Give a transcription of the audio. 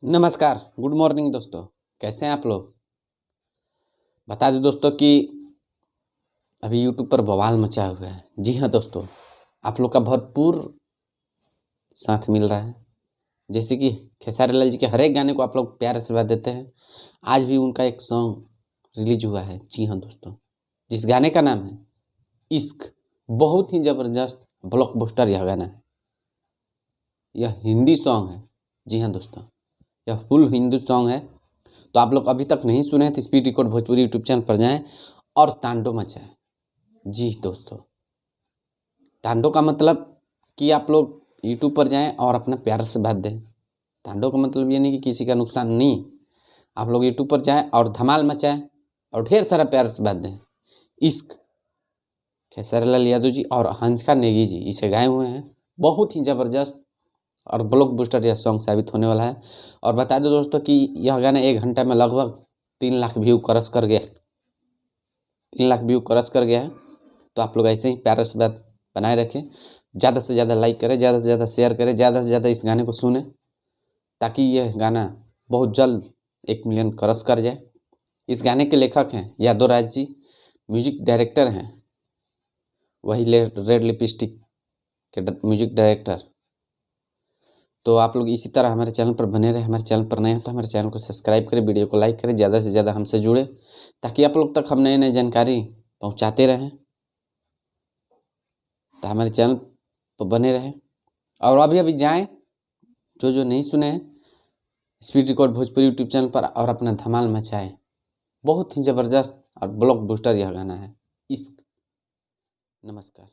नमस्कार, good morning दोस्तों। कैसे हैं आप लोग। बता दें दोस्तों कि अभी यूट्यूब पर बवाल मचा हुआ है। जी हाँ दोस्तों, आप लोग का भरपूर साथ मिल रहा है। जैसे कि खेसारी लाल जी के हर एक गाने को आप लोग प्यार से आशीर्वाद देते हैं। आज भी उनका एक सॉन्ग रिलीज हुआ है। जी हाँ दोस्तों, जिस गाने का नाम है इश्क। बहुत ही ज़बरदस्त ब्लॉकबस्टर यह गाना है। यह हिंदी सॉन्ग है। जी हाँ दोस्तों, यह फुल हिंदी सॉन्ग है। तो आप लोग अभी तक नहीं सुने हैं तो speed record Bhojpuri YouTube channel पर जाएं और तांडो मचाएं। जी दोस्तों, तांडो का मतलब कि आप लोग यूट्यूब पर जाएं और अपना प्यार से बात दें। तांडो का मतलब ये नहीं कि किसी का नुकसान नहीं। आप लोग यूट्यूब पर जाएं और धमाल मचाएं और ढेर सारा प्यार से बात दें। इश्क खेसारी लाल यादव जी और हंसका नेगी जी इसे गाए हुए हैं। बहुत ही ज़बरदस्त और ब्लॉकबस्टर यह सॉन्ग साबित होने वाला है। और बता दो दोस्तों कि यह गाना 1 घंटा में लगभग 3 लाख व्यू क्रॉस कर गया। 3 लाख व्यू क्रॉस कर गया है। तो आप लोग ऐसे ही प्यार से बात बनाए रखें। ज़्यादा से ज़्यादा लाइक करें, ज़्यादा से ज़्यादा शेयर करें, ज़्यादा से ज़्यादा इस गाने को सुने ताकि यह गाना बहुत जल्द 1 मिलियन क्रॉस कर जाए। इस गाने के लेखक हैं यादव राज जी, म्यूजिक डायरेक्टर हैं वही रेड लिपस्टिक के म्यूजिक डायरेक्टर। तो आप लोग इसी तरह हमारे चैनल पर बने रहे। हमारे चैनल पर नए हैं तो हमारे चैनल को सब्सक्राइब करें, वीडियो को लाइक करें, ज़्यादा से ज़्यादा हमसे जुड़े ताकि आप लोग तक हम नए नए जानकारी पहुंचाते रहें। तो हमारे चैनल पर बने रहें और अभी अभी जाएं जो नहीं सुने हैं speed record Bhojpuri YouTube channel पर और अपना धमाल मचाएं। बहुत ही ज़बरदस्त और ब्लॉकबस्टर यह गाना है इश्क। नमस्कार।